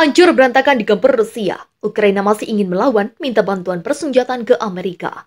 Hancur berantakan digempur Rusia. Ukraina masih ingin melawan, minta bantuan persenjataan ke Amerika.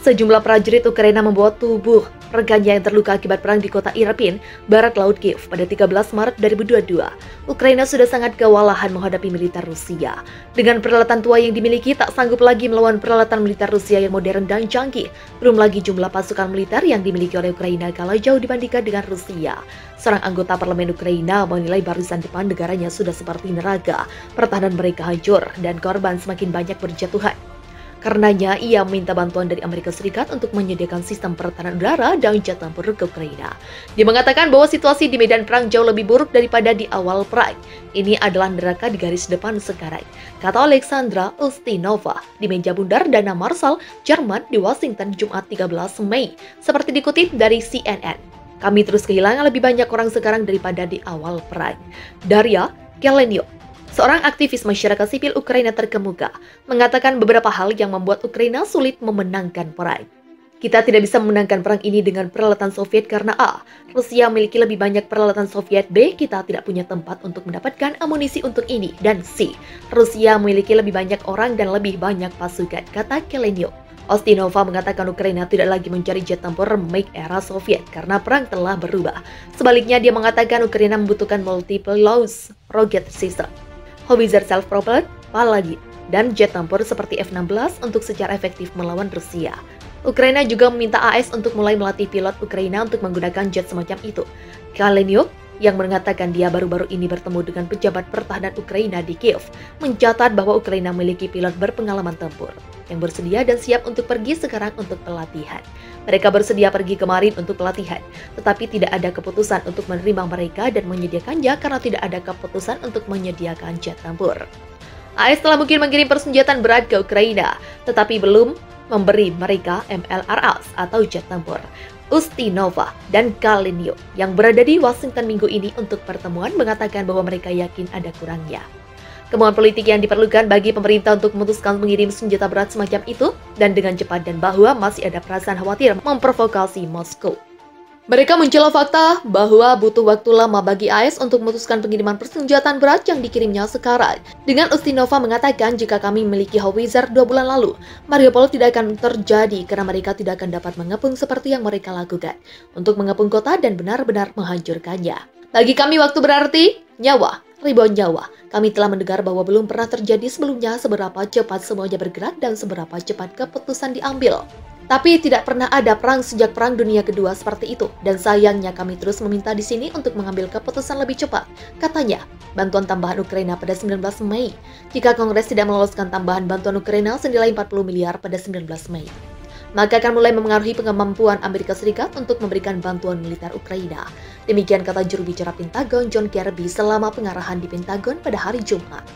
Sejumlah prajurit Ukraina membawa tubuh rekannya yang terluka akibat perang di kota Irpin, barat laut Kiev pada 13 Maret 2022. Ukraina sudah sangat kewalahan menghadapi militer Rusia. Dengan peralatan tua yang dimiliki, tak sanggup lagi melawan peralatan militer Rusia yang modern dan canggih. Belum lagi jumlah pasukan militer yang dimiliki oleh Ukraina kalah jauh dibandingkan dengan Rusia. Seorang anggota parlemen Ukraina menilai barisan depan negaranya sudah seperti neraka. Pertahanan mereka hancur dan korban semakin banyak berjatuhan. Karenanya, ia meminta bantuan dari Amerika Serikat untuk menyediakan sistem pertahanan udara dan jet tempur ke Ukraina. Dia mengatakan bahwa situasi di medan perang jauh lebih buruk daripada di awal perang. Ini adalah neraka di garis depan sekarang, kata Alexandra Ustinova di meja bundar Dana Marshall, Jerman di Washington, Jumat 13 Mei. Seperti dikutip dari CNN, kami terus kehilangan lebih banyak orang sekarang daripada di awal perang. Daria Kelenyuk, seorang aktivis masyarakat sipil Ukraina terkemuka, mengatakan beberapa hal yang membuat Ukraina sulit memenangkan perang. Kita tidak bisa memenangkan perang ini dengan peralatan Soviet karena A. Rusia memiliki lebih banyak peralatan Soviet. B. Kita tidak punya tempat untuk mendapatkan amunisi untuk ini. Dan C. Rusia memiliki lebih banyak orang dan lebih banyak pasukan, kata Kelenyuk. Ostinova mengatakan Ukraina tidak lagi mencari jet tempur remake era Soviet karena perang telah berubah. Sebaliknya, dia mengatakan Ukraina membutuhkan multiple launch rocket system, Howitzer self-propelled, Paladin, dan jet tempur seperti F-16 untuk secara efektif melawan Rusia. Ukraina juga meminta AS untuk mulai melatih pilot Ukraina untuk menggunakan jet semacam itu. Kalenyuk, yang mengatakan dia baru-baru ini bertemu dengan pejabat pertahanan Ukraina di Kiev, mencatat bahwa Ukraina memiliki pilot berpengalaman tempur yang bersedia dan siap untuk pergi sekarang untuk pelatihan. Mereka bersedia pergi kemarin untuk pelatihan, tetapi tidak ada keputusan untuk menerima mereka dan menyediakannya karena tidak ada keputusan untuk menyediakan jet tempur. AS telah mungkin mengirim persenjataan berat ke Ukraina, tetapi belum memberi mereka MLRS atau jet tempur. Ustinova dan Kalenyuk yang berada di Washington minggu ini untuk pertemuan mengatakan bahwa mereka yakin ada kurangnya kemauan politik yang diperlukan bagi pemerintah untuk memutuskan mengirim senjata berat semacam itu dan dengan cepat, dan bahwa masih ada perasaan khawatir memprovokasi Moskow. Mereka mencela fakta bahwa butuh waktu lama bagi AS untuk memutuskan pengiriman persenjataan berat yang dikirimnya sekarang. Dengan Ustinova mengatakan jika kami memiliki Howitzer 2 bulan lalu, Mariupol tidak akan terjadi karena mereka tidak akan dapat mengepung seperti yang mereka lakukan untuk mengepung kota dan benar-benar menghancurkannya. Bagi kami waktu berarti nyawa. Ribuan nyawa. Kami telah mendengar bahwa belum pernah terjadi sebelumnya seberapa cepat semuanya bergerak dan seberapa cepat keputusan diambil. Tapi tidak pernah ada perang sejak Perang Dunia Kedua seperti itu. Dan sayangnya kami terus meminta di sini untuk mengambil keputusan lebih cepat. Katanya, bantuan tambahan Ukraina pada 19 Mei. Jika Kongres tidak meloloskan tambahan bantuan Ukraina senilai 40 miliar pada 19 Mei. Maka akan mulai memengaruhi kemampuan Amerika Serikat untuk memberikan bantuan militer Ukraina. Demikian kata juru bicara Pentagon John Kirby selama pengarahan di Pentagon pada hari Jumat.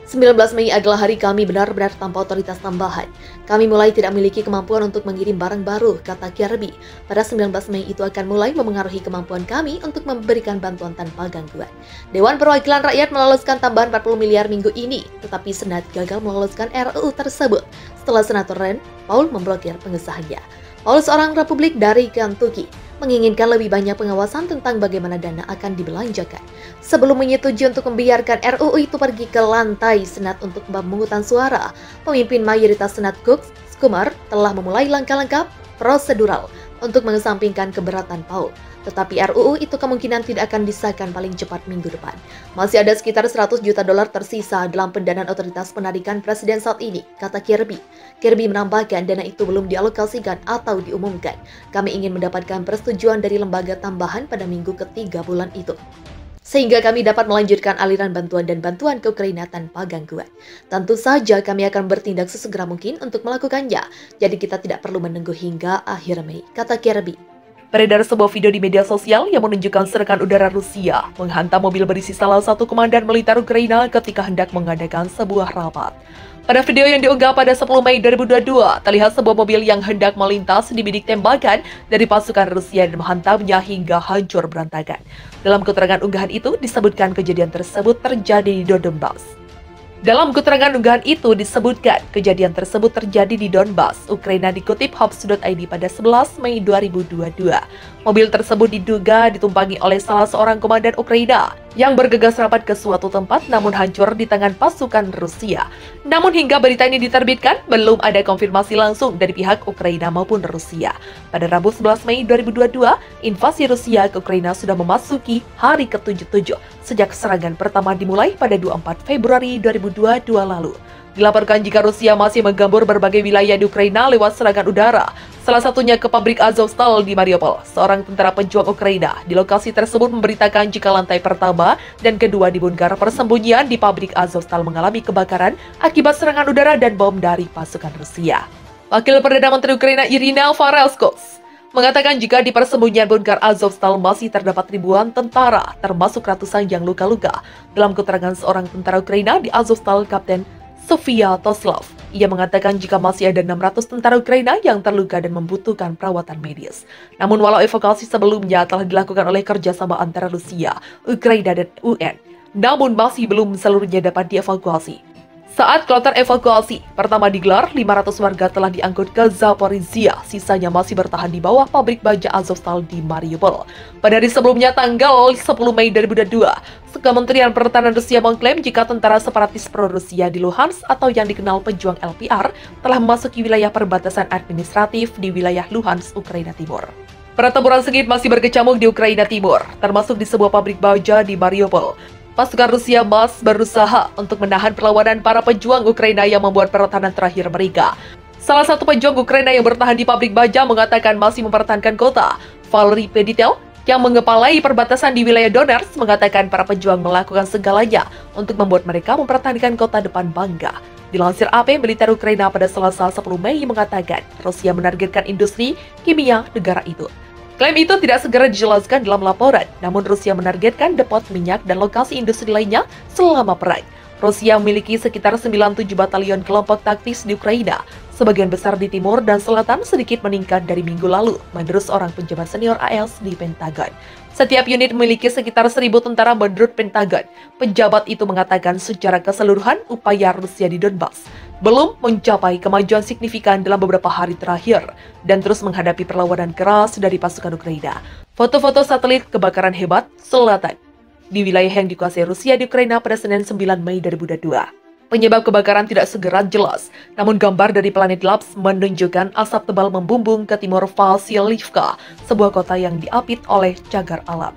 19 Mei adalah hari kami benar-benar tanpa otoritas tambahan. Kami mulai tidak memiliki kemampuan untuk mengirim barang baru, kata Kirby. Pada 19 Mei itu akan mulai memengaruhi kemampuan kami untuk memberikan bantuan tanpa gangguan. Dewan Perwakilan Rakyat meloloskan tambahan 40 miliar minggu ini, tetapi Senat gagal meloloskan RUU tersebut setelah Senator Rand Paul memblokir pengesahannya. Paul, seorang Republik dari Kentucky, menginginkan lebih banyak pengawasan tentang bagaimana dana akan dibelanjakan. Sebelum menyetujui untuk membiarkan RUU itu pergi ke lantai Senat untuk pemungutan suara, pemimpin mayoritas Senat Chuck Schumer telah memulai langkah-langkah prosedural untuk mengesampingkan keberatan Paul. Tetapi RUU itu kemungkinan tidak akan disahkan paling cepat minggu depan. Masih ada sekitar $100 juta tersisa dalam pendanaan otoritas penarikan presiden saat ini, kata Kirby. Kirby menambahkan dana itu belum dialokasikan atau diumumkan. Kami ingin mendapatkan persetujuan dari lembaga tambahan pada minggu ketiga bulan itu, sehingga kami dapat melanjutkan aliran bantuan dan bantuan ke Ukraina tanpa gangguan. Tentu saja kami akan bertindak sesegera mungkin untuk melakukannya, jadi kita tidak perlu menunggu hingga akhir Mei, kata Kirby. Beredar sebuah video di media sosial yang menunjukkan serangan udara Rusia menghantam mobil berisi salah satu komandan militer Ukraina ketika hendak mengadakan sebuah rapat. Pada video yang diunggah pada 10 Mei 2022, terlihat sebuah mobil yang hendak melintas dibidik tembakan dari pasukan Rusia dan menghantamnya hingga hancur berantakan. Dalam keterangan unggahan itu disebutkan kejadian tersebut terjadi di Donbas. Dalam keterangan unggahan itu disebutkan kejadian tersebut terjadi di Donbas, Ukraina, dikutip Hops.id pada 11 Mei 2022. Mobil tersebut diduga ditumpangi oleh salah seorang komandan Ukraina yang bergegas rapat ke suatu tempat namun hancur di tangan pasukan Rusia. Namun hingga berita ini diterbitkan, belum ada konfirmasi langsung dari pihak Ukraina maupun Rusia. Pada Rabu 11 Mei 2022, invasi Rusia ke Ukraina sudah memasuki hari ke-77 sejak serangan pertama dimulai pada 24 Februari 2022 lalu. Dilaporkan jika Rusia masih menggambur berbagai wilayah di Ukraina lewat serangan udara, salah satunya ke pabrik Azovstal di Mariupol. Seorang tentara pejuang Ukraina di lokasi tersebut memberitakan jika lantai pertama dan kedua di bunker persembunyian di pabrik Azovstal mengalami kebakaran akibat serangan udara dan bom dari pasukan Rusia. Wakil Perdana Menteri Ukraina Irina Farelsko mengatakan jika di persembunyian bunker Azovstal masih terdapat ribuan tentara, termasuk ratusan yang luka-luka. Dalam keterangan seorang tentara Ukraina di Azovstal, Kapten Sofia Toslov, ia mengatakan jika masih ada 600 tentara Ukraina yang terluka dan membutuhkan perawatan medis. Namun walau evakuasi sebelumnya telah dilakukan oleh kerjasama antara Rusia, Ukraina, dan UN, namun masih belum seluruhnya dapat dievakuasi. Saat kloter evakuasi pertama digelar, 500 warga telah diangkut ke Zaporizhia, sisanya masih bertahan di bawah pabrik baja Azovstal di Mariupol. Pada hari sebelumnya, tanggal 10 Mei 2022, Kementerian Pertahanan Rusia mengklaim jika tentara separatis pro-Rusia di Luhansk atau yang dikenal pejuang LPR telah memasuki wilayah perbatasan administratif di wilayah Luhansk, Ukraina Timur. Pertempuran sengit masih berkecamuk di Ukraina Timur, termasuk di sebuah pabrik baja di Mariupol. Pasukan Rusia masih berusaha untuk menahan perlawanan para pejuang Ukraina yang membuat pertahanan terakhir mereka. Salah satu pejuang Ukraina yang bertahan di pabrik baja mengatakan masih mempertahankan kota. Valery Peditel yang mengepalai perbatasan di wilayah Donetsk mengatakan para pejuang melakukan segalanya untuk membuat mereka mempertahankan kota depan bangga. Dilansir AP, militer Ukraina pada Selasa 10 Mei mengatakan Rusia menargetkan industri kimia negara itu. Klaim itu tidak segera dijelaskan dalam laporan, namun Rusia menargetkan depot minyak dan lokasi industri lainnya selama perang. Rusia memiliki sekitar 97 batalion kelompok taktis di Ukraina, sebagian besar di timur dan selatan, sedikit meningkat dari minggu lalu, menurut seorang pejabat senior AS di Pentagon. Setiap unit memiliki sekitar 1.000 tentara menurut Pentagon. Pejabat itu mengatakan secara keseluruhan upaya Rusia di Donbas belum mencapai kemajuan signifikan dalam beberapa hari terakhir dan terus menghadapi perlawanan keras dari pasukan Ukraina. Foto-foto satelit kebakaran hebat selatan di wilayah yang dikuasai Rusia di Ukraina pada Senin 9 Mei 2022. Penyebab kebakaran tidak segera jelas, namun gambar dari Planet Labs menunjukkan asap tebal membumbung ke timur Vasilivka, sebuah kota yang diapit oleh cagar alam.